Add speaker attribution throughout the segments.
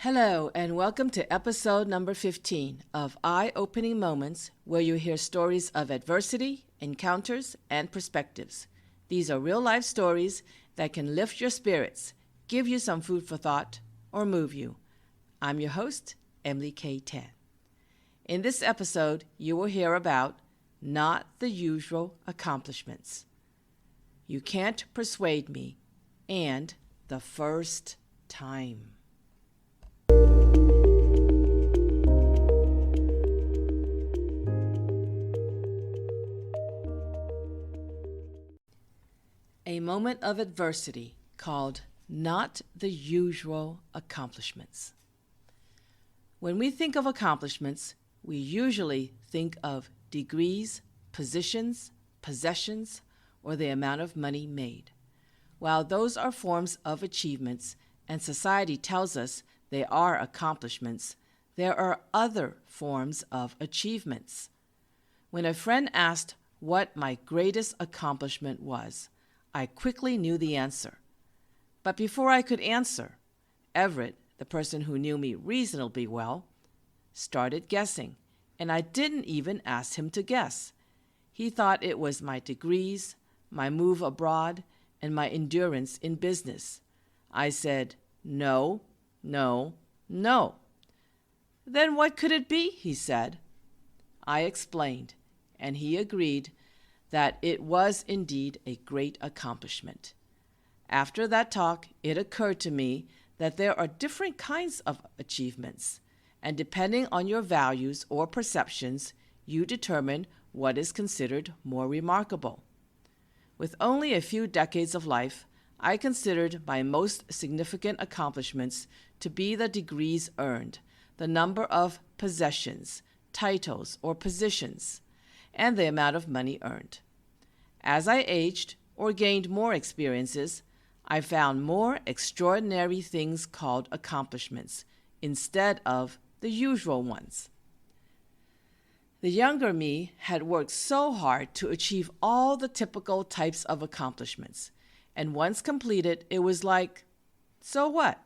Speaker 1: Hello, and welcome to episode number 15 of Eye-Opening Moments, where you hear stories of adversity, encounters, and perspectives. These are real-life stories that can lift your spirits, give you some food for thought, or move you. I'm your host, Emily K. Tan. In this episode, you will hear about not the usual accomplishments, You Can't Persuade Me, and the first time. A moment of adversity called not the usual accomplishments. When we think of accomplishments, we usually think of degrees, positions, possessions, or the amount of money made. While those are forms of achievements, and society tells us they are accomplishments, there are other forms of achievements. When a friend asked what my greatest accomplishment was, I quickly knew the answer. But before I could answer, Everett, the person who knew me reasonably well, started guessing, and I didn't even ask him to guess. He thought it was my degrees, my move abroad, and my endurance in business. I said, no, no, no. Then what could it be, he said. I explained, and he agreed that it was indeed a great accomplishment. After that talk, it occurred to me that there are different kinds of achievements, and depending on your values or perceptions, you determine what is considered more remarkable. With only a few decades of life, I considered my most significant accomplishments to be the degrees earned, the number of possessions, titles, or positions, and the amount of money earned. As I aged or gained more experiences, I found more extraordinary things called accomplishments instead of the usual ones. The younger me had worked so hard to achieve all the typical types of accomplishments, and once completed, it was like, so what?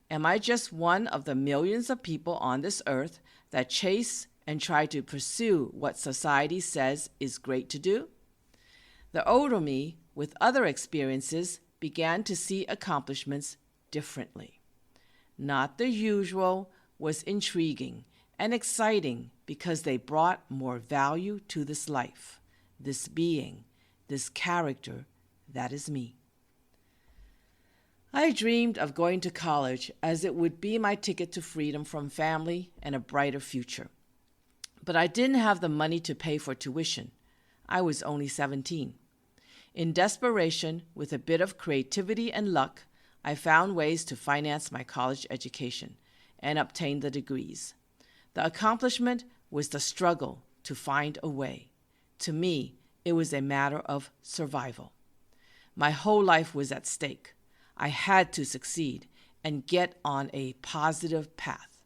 Speaker 1: Am I just one of the millions of people on this earth that chase and try to pursue what society says is great to do? The older me, with other experiences, began to see accomplishments differently. Not the usual was intriguing and exciting because they brought more value to this life, this being, this character that is me. I dreamed of going to college as it would be my ticket to freedom from family and a brighter future. But I didn't have the money to pay for tuition. I was only 17. In desperation, with a bit of creativity and luck, I found ways to finance my college education and obtain the degrees. The accomplishment was the struggle to find a way. To me, it was a matter of survival. My whole life was at stake. I had to succeed and get on a positive path.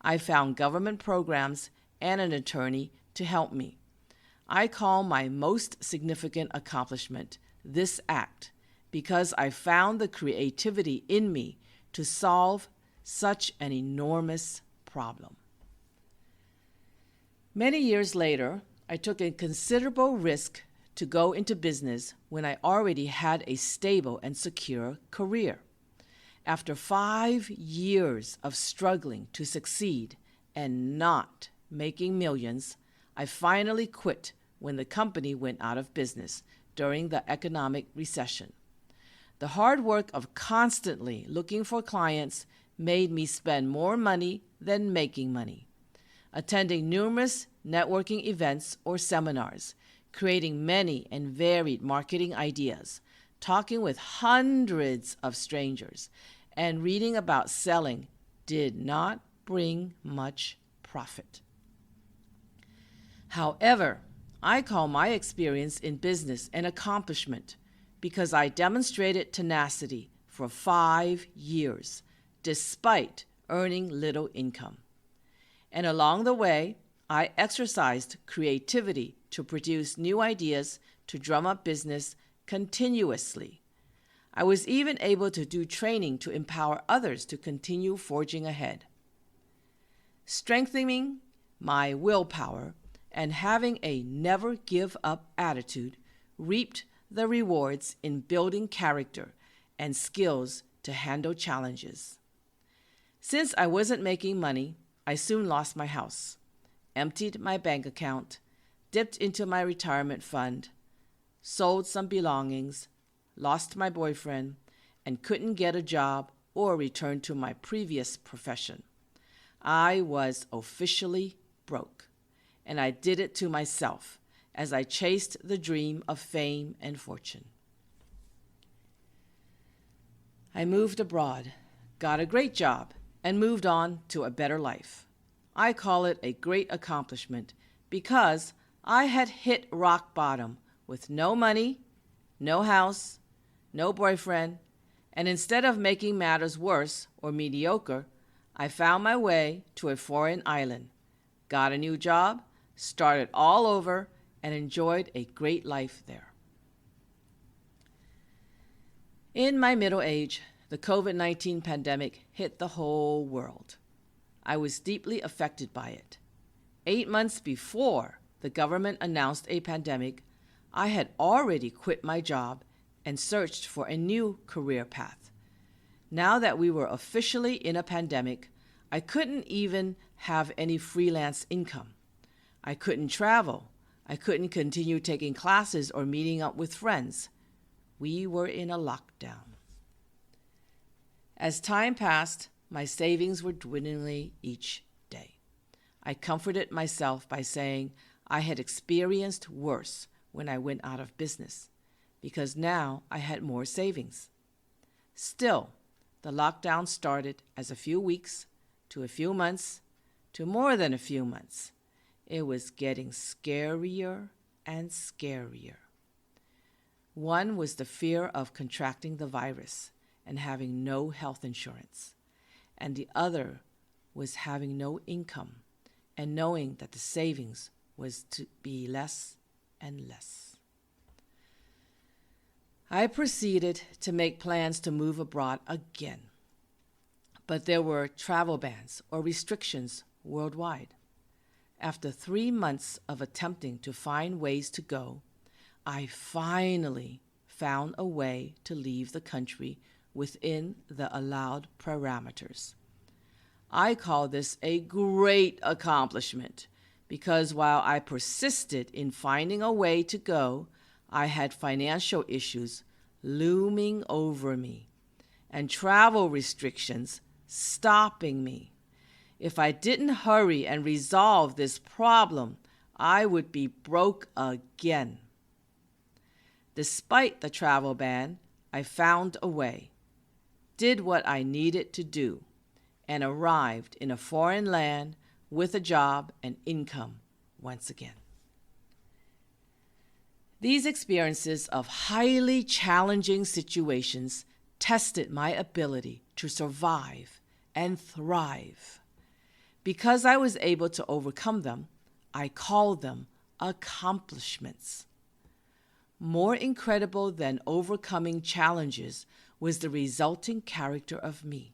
Speaker 1: I found government programs and an attorney to help me. I call my most significant accomplishment this act because I found the creativity in me to solve such an enormous problem. Many years later, I took a considerable risk to go into business when I already had a stable and secure career. After 5 years of struggling to succeed and not making millions, I finally quit when the company went out of business during the economic recession. The hard work of constantly looking for clients made me spend more money than making money. Attending numerous networking events or seminars, creating many and varied marketing ideas, talking with hundreds of strangers, and reading about selling did not bring much profit. However, I call my experience in business an accomplishment because I demonstrated tenacity for 5 years, despite earning little income. And along the way, I exercised creativity to produce new ideas to drum up business continuously. I was even able to do training to empower others to continue forging ahead. Strengthening my willpower and having a never-give-up attitude reaped the rewards in building character and skills to handle challenges. Since I wasn't making money, I soon lost my house, emptied my bank account, dipped into my retirement fund, sold some belongings, lost my boyfriend, and couldn't get a job or return to my previous profession. I was officially broke, and I did it to myself as I chased the dream of fame and fortune. I moved abroad, got a great job, and moved on to a better life. I call it a great accomplishment because I had hit rock bottom with no money, no house, no boyfriend, and instead of making matters worse or mediocre, I found my way to a foreign island, got a new job, started all over, and enjoyed a great life there. In my middle age, the COVID-19 pandemic hit the whole world. I was deeply affected by it. 8 months before the government announced a pandemic, I had already quit my job and searched for a new career path. Now that we were officially in a pandemic, I couldn't even have any freelance income. I couldn't travel. I couldn't continue taking classes or meeting up with friends. We were in a lockdown. As time passed, my savings were dwindling each day. I comforted myself by saying I had experienced worse when I went out of business, because now I had more savings. Still, the lockdown started as a few weeks, to a few months, to more than a few months. It was getting scarier and scarier. One was the fear of contracting the virus and having no health insurance, and the other was having no income and knowing that the savings was to be less and less. I proceeded to make plans to move abroad again, but there were travel bans or restrictions worldwide. After 3 months of attempting to find ways to go, I finally found a way to leave the country within the allowed parameters. I call this a great accomplishment because while I persisted in finding a way to go, I had financial issues looming over me and travel restrictions stopping me. If I didn't hurry and resolve this problem, I would be broke again. Despite the travel ban, I found a way, did what I needed to do, and arrived in a foreign land with a job and income once again. These experiences of highly challenging situations tested my ability to survive and thrive. Because I was able to overcome them, I call them accomplishments. More incredible than overcoming challenges was the resulting character of me.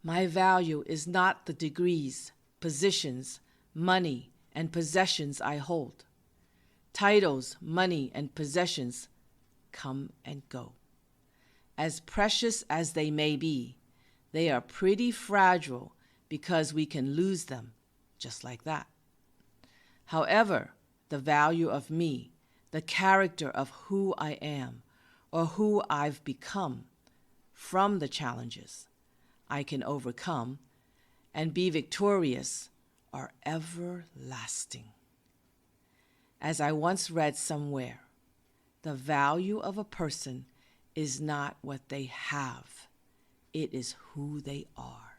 Speaker 1: My value is not the degrees, positions, money, and possessions I hold. Titles, money, and possessions come and go. As precious as they may be, they are pretty fragile because we can lose them just like that. However, the value of me, the character of who I am or who I've become from the challenges I can overcome and be victorious are everlasting. As I once read somewhere, the value of a person is not what they have, it is who they are.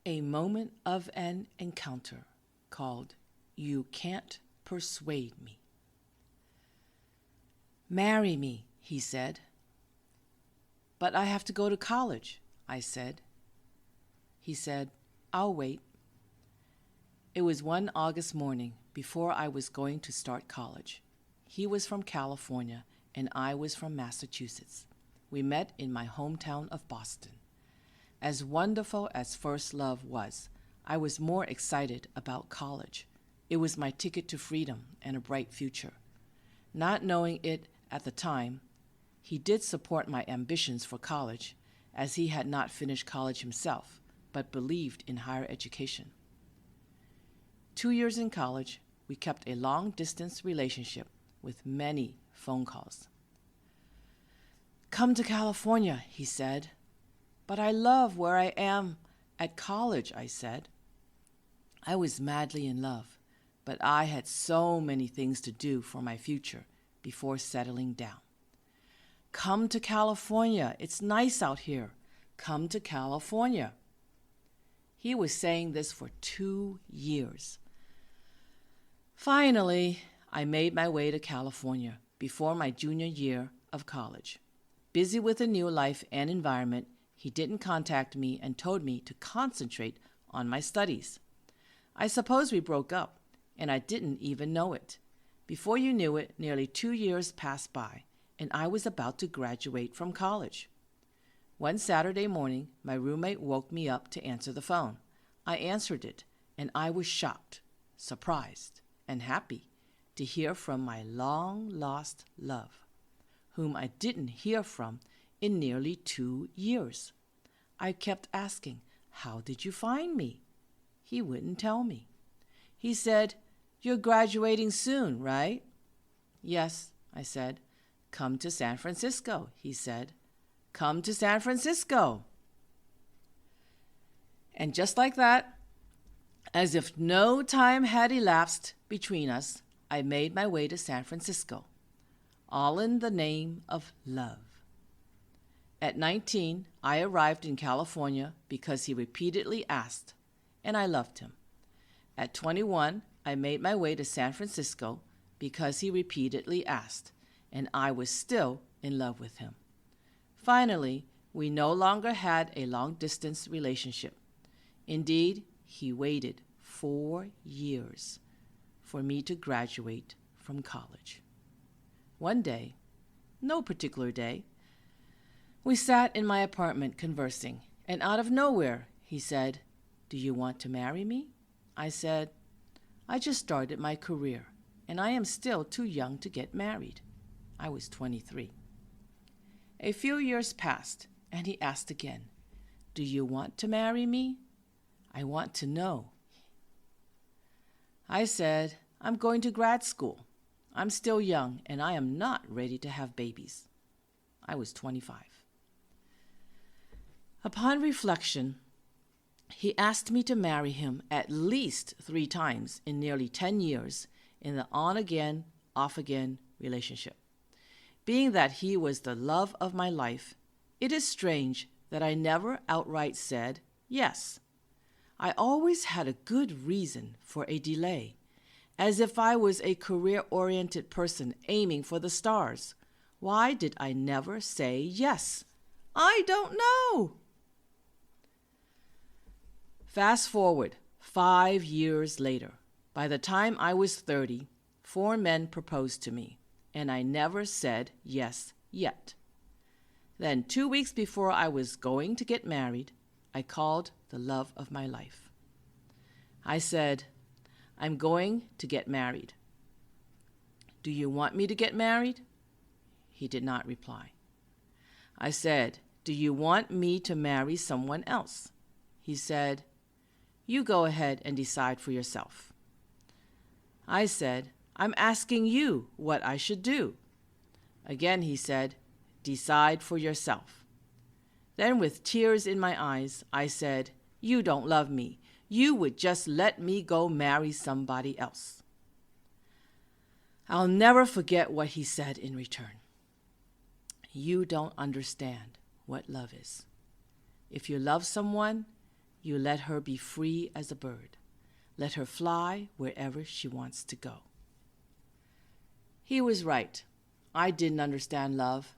Speaker 1: A moment of an encounter called You Can't Persuade Me. Marry me, he said. But I have to go to college, I said. He said, "I'll wait." It was one August morning before I was going to start college. He was from California and I was from Massachusetts. We met in my hometown of Boston. As wonderful as first love was, I was more excited about college. It was my ticket to freedom and a bright future. Not knowing it at the time, he did support my ambitions for college, as he had not finished college himself, but believed in higher education. 2 years in college, we kept a long-distance relationship with many phone calls. "Come to California," he said. "But I love where I am at college," I said. I was madly in love, but I had so many things to do for my future before settling down. "Come to California. It's nice out here. Come to California." He was saying this for 2 years. Finally, I made my way to California before my junior year of college. Busy with a new life and environment, he didn't contact me and told me to concentrate on my studies. I suppose we broke up, and I didn't even know it. Before you knew it, nearly 2 years passed by, and I was about to graduate from college. One Saturday morning, my roommate woke me up to answer the phone. I answered it, and I was shocked, surprised, and happy to hear from my long-lost love, whom I didn't hear from in nearly 2 years. I kept asking, "How did you find me?" He wouldn't tell me. He said, "You're graduating soon, right?" "Yes," I said. "Come to San Francisco," he said. "Come to San Francisco." And just like that, as if no time had elapsed between us, I made my way to San Francisco, all in the name of love. At 19, I arrived in California because he repeatedly asked, and I loved him. At 21, I made my way to San Francisco because he repeatedly asked, and I was still in love with him. Finally, we no longer had a long-distance relationship. Indeed, he waited 4 years for me to graduate from college. One day, no particular day, we sat in my apartment conversing, and out of nowhere, he said, "Do you want to marry me?" I said, "I just started my career, and I am still too young to get married." I was 23. A few years passed, and he asked again, "Do you want to marry me? I want to know." I said, "I'm going to grad school. I'm still young, and I am not ready to have babies." I was 25. Upon reflection, he asked me to marry him at least 3 times in nearly 10 years in the on-again, off-again relationship. Being that he was the love of my life, it is strange that I never outright said yes. I always had a good reason for a delay, as if I was a career-oriented person aiming for the stars. Why did I never say yes? I don't know. Fast forward 5 years later. By the time I was 30, 4 men proposed to me, and I never said yes yet. Then 2 weeks before I was going to get married, I called the love of my life. I said, "I'm going to get married. Do you want me to get married?" He did not reply. I said, "Do you want me to marry someone else?" He said, "You go ahead and decide for yourself." I said, "I'm asking you what I should do." Again he said, "Decide for yourself." Then with tears in my eyes, I said, "You don't love me. You would just let me go marry somebody else." I'll never forget what he said in return. "You don't understand what love is. If you love someone, you let her be free as a bird. Let her fly wherever she wants to go." He was right. I didn't understand love,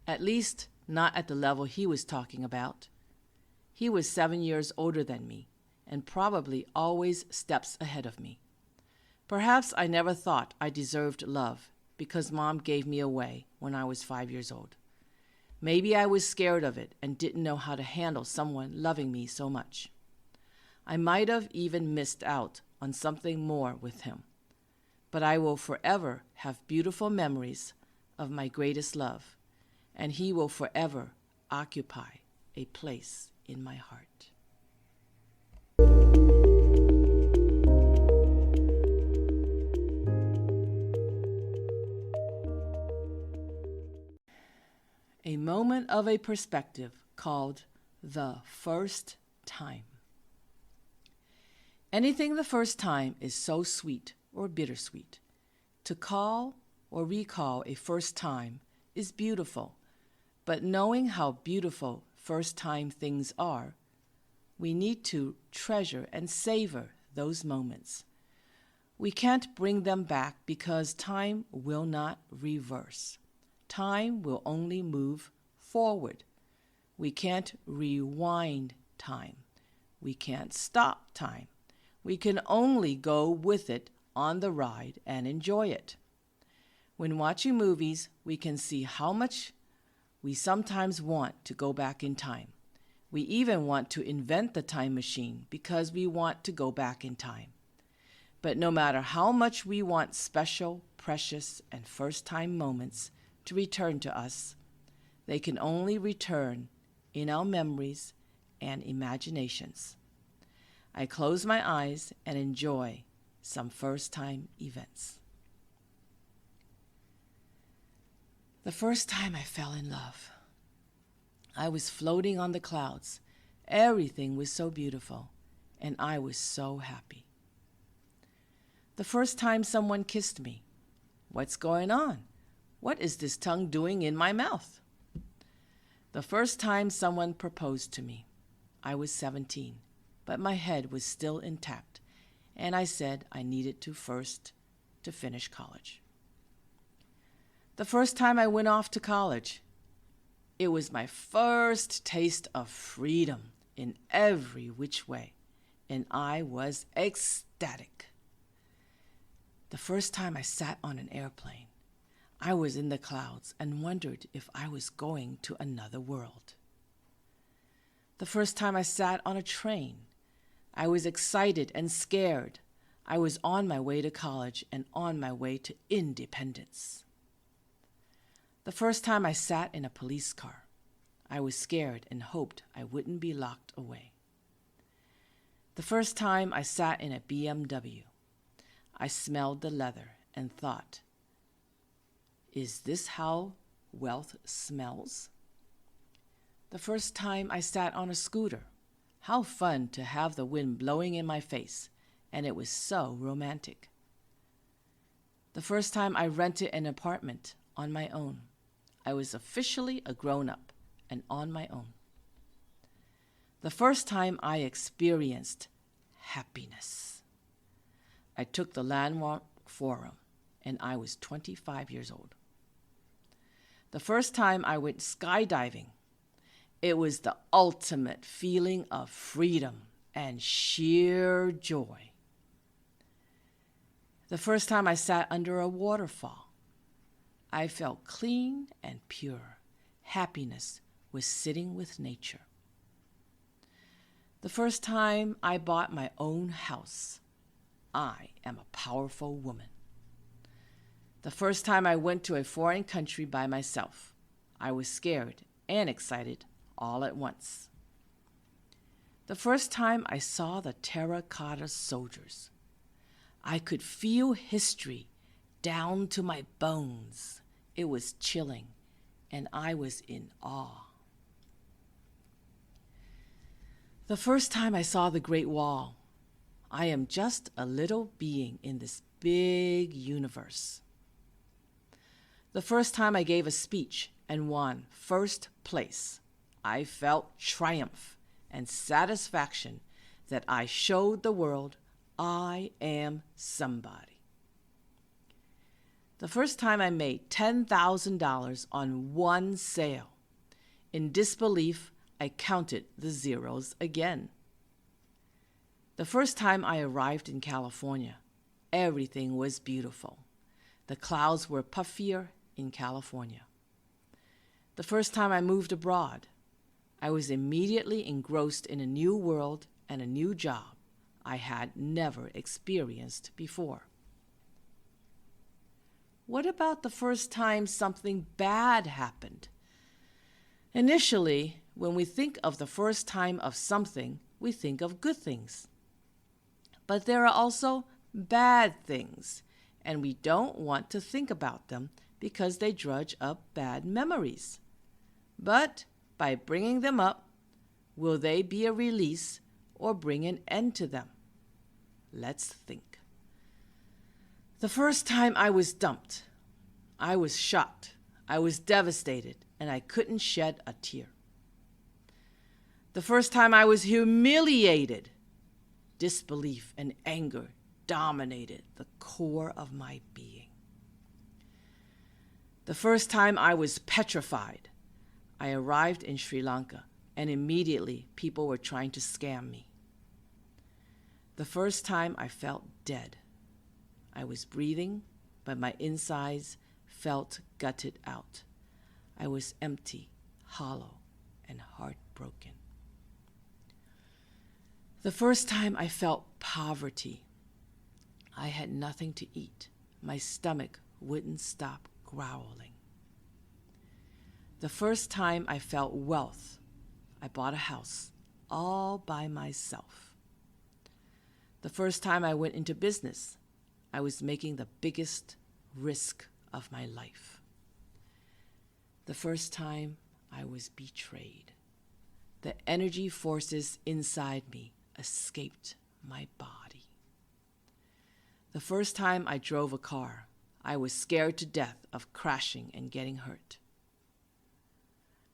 Speaker 1: at least not at the level he was talking about. He was 7 years older than me and probably always steps ahead of me. Perhaps I never thought I deserved love because Mom gave me away when I was 5 years old. Maybe I was scared of it and didn't know how to handle someone loving me so much. I might have even missed out on something more with him. But I will forever have beautiful memories of my greatest love, and he will forever occupy a place in my heart. A moment of a perspective called the first time. Anything the first time is so sweet or bittersweet. To call or recall a first time is beautiful, but knowing how beautiful first time things are, we need to treasure and savor those moments. We can't bring them back because time will not reverse. Time will only move forward. We can't rewind time. We can't stop time. We can only go with it on the ride and enjoy it. When watching movies, we can see how much we sometimes want to go back in time. We even want to invent the time machine because we want to go back in time. But no matter how much we want special, precious, and first-time moments to return to us, they can only return in our memories and imaginations. I close my eyes and enjoy some first-time events. The first time I fell in love, I was floating on the clouds. Everything was so beautiful, and I was so happy. The first time someone kissed me, what's going on? What is this tongue doing in my mouth? The first time someone proposed to me, I was 17, but my head was still intact, and I said I needed to finish college. The first time I went off to college, it was my first taste of freedom in every which way, and I was ecstatic. The first time I sat on an airplane, I was in the clouds and wondered if I was going to another world. The first time I sat on a train, I was excited and scared. I was on my way to college and on my way to independence. The first time I sat in a police car, I was scared and hoped I wouldn't be locked away. The first time I sat in a BMW, I smelled the leather and thought, is this how wealth smells? The first time I sat on a scooter, how fun to have the wind blowing in my face, and it was so romantic. The first time I rented an apartment on my own, I was officially a grown-up and on my own. The first time I experienced happiness, I took the Landmark Forum, and I was 25 years old. The first time I went skydiving, it was the ultimate feeling of freedom and sheer joy. The first time I sat under a waterfall, I felt clean and pure. Happiness was sitting with nature. The first time I bought my own house, I am a powerful woman. The first time I went to a foreign country by myself, I was scared and excited all at once. The first time I saw the terracotta soldiers, I could feel history down to my bones. It was chilling, and I was in awe. The first time I saw the Great Wall, I am just a little being in this big universe. The first time I gave a speech and won first place, I felt triumph and satisfaction that I showed the world I am somebody. The first time I made $10,000 on one sale, in disbelief, I counted the zeros again. The first time I arrived in California, everything was beautiful. The clouds were puffier in California. The first time I moved abroad, I was immediately engrossed in a new world and a new job I had never experienced before. What about the first time something bad happened? Initially, when we think of the first time of something, we think of good things. But there are also bad things, and we don't want to think about them because they drudge up bad memories. But by bringing them up, will they be a release or bring an end to them? Let's think. The first time I was dumped, I was shocked, I was devastated, and I couldn't shed a tear. The first time I was humiliated, disbelief and anger dominated the core of my being. The first time I was petrified, I arrived in Sri Lanka, and immediately people were trying to scam me. The first time I felt dead, I was breathing, but my insides felt gutted out. I was empty, hollow, and heartbroken. The first time I felt poverty, I had nothing to eat. My stomach wouldn't stop growling. The first time I felt wealth, I bought a house all by myself. The first time I went into business, I was making the biggest risk of my life. The first time I was betrayed, the energy forces inside me escaped my body. The first time I drove a car, I was scared to death of crashing and getting hurt.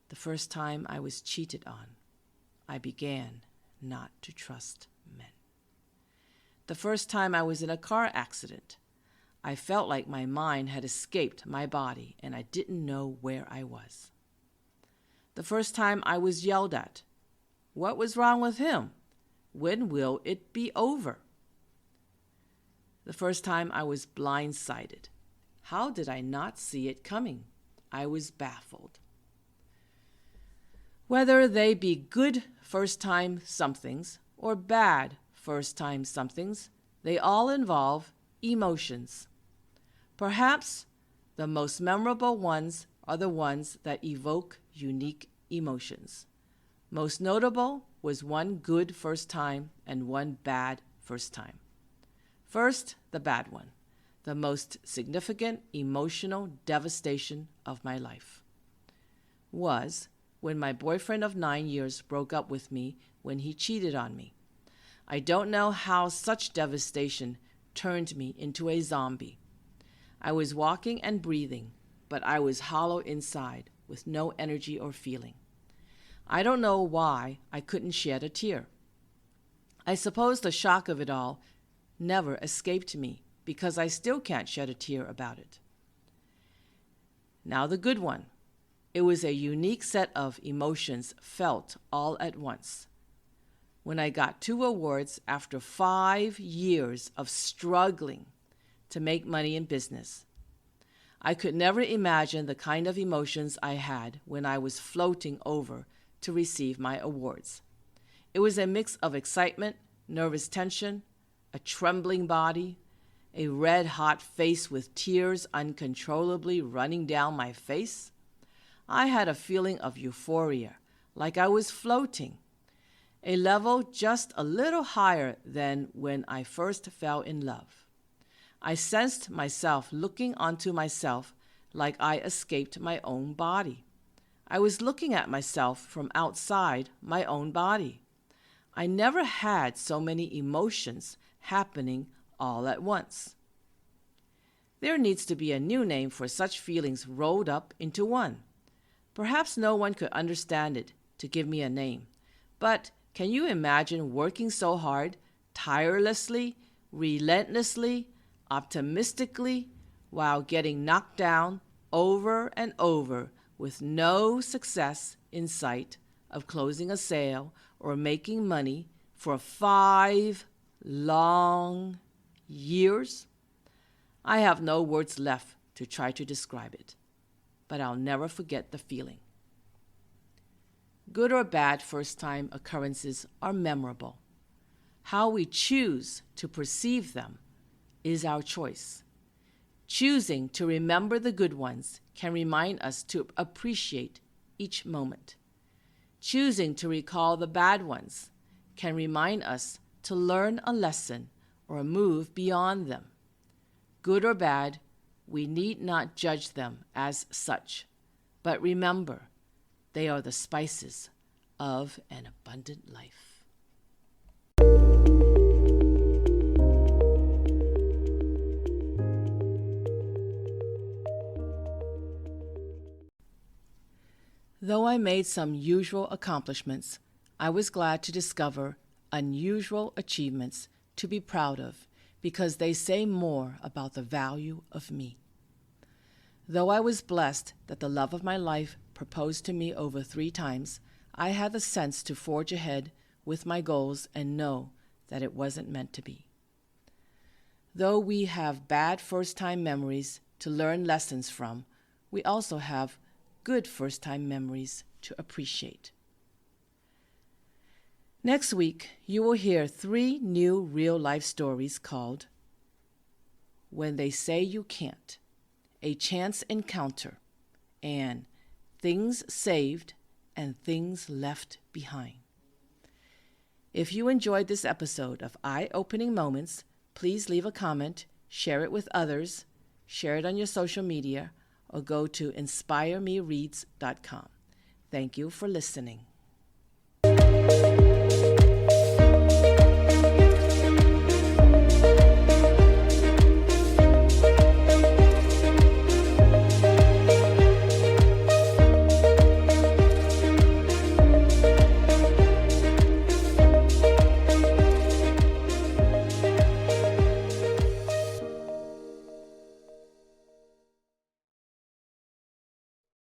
Speaker 1: The first time I was cheated on, I began not to trust men. The first time I was in a car accident, I felt like my mind had escaped my body and I didn't know where I was. The first time I was yelled at, what was wrong with him? When will it be over? The first time I was blindsided. How did I not see it coming? I was baffled. Whether they be good first-time somethings or bad first-time somethings, they all involve emotions. Perhaps the most memorable ones are the ones that evoke unique emotions. Most notable was one good first time and one bad first time. First, the bad one, the most significant emotional devastation of my life, was when my boyfriend of 9 years broke up with me when he cheated on me. I don't know how such devastation turned me into a zombie. I was walking and breathing, but I was hollow inside with no energy or feeling. I don't know why I couldn't shed a tear. I suppose the shock of it all never escaped me because I still can't shed a tear about it. Now the good one. It was a unique set of emotions felt all at once. When I got 2 awards after 5 years of struggling to make money in business, I could never imagine the kind of emotions I had when I was floating over to receive my awards. It was a mix of excitement, nervous tension, a trembling body, a red-hot face with tears uncontrollably running down my face. I had a feeling of euphoria, like I was floating, a level just a little higher than when I first fell in love. I sensed myself looking onto myself like I escaped my own body. I was looking at myself from outside my own body. I never had so many emotions happening all at once. There needs to be a new name for such feelings rolled up into one. Perhaps no one could understand it to give me a name, but can you imagine working so hard, tirelessly, relentlessly, optimistically, while getting knocked down over and over with no success in sight of closing a sale or making money for 5 long years? I have no words left to try to describe it, but I'll never forget the feeling. Good or bad first-time occurrences are memorable. How we choose to perceive them is our choice. Choosing to remember the good ones can remind us to appreciate each moment. Choosing to recall the bad ones can remind us to learn a lesson or move beyond them. Good or bad, we need not judge them as such, but remember, they are the spices of an abundant life. Though I made some usual accomplishments, I was glad to discover unusual achievements to be proud of because they say more about the value of me. Though I was blessed that the love of my life proposed to me over 3 times, I had the sense to forge ahead with my goals and know that it wasn't meant to be. Though we have bad first-time memories to learn lessons from, we also have good first-time memories to appreciate. Next week, you will hear 3 new real-life stories called When They Say You Can't, A Chance Encounter, and Things Saved and Things Left Behind. If you enjoyed this episode of Eye-Opening Moments, please leave a comment, share it with others, share it on your social media, or go to inspiremereads.com. Thank you for listening.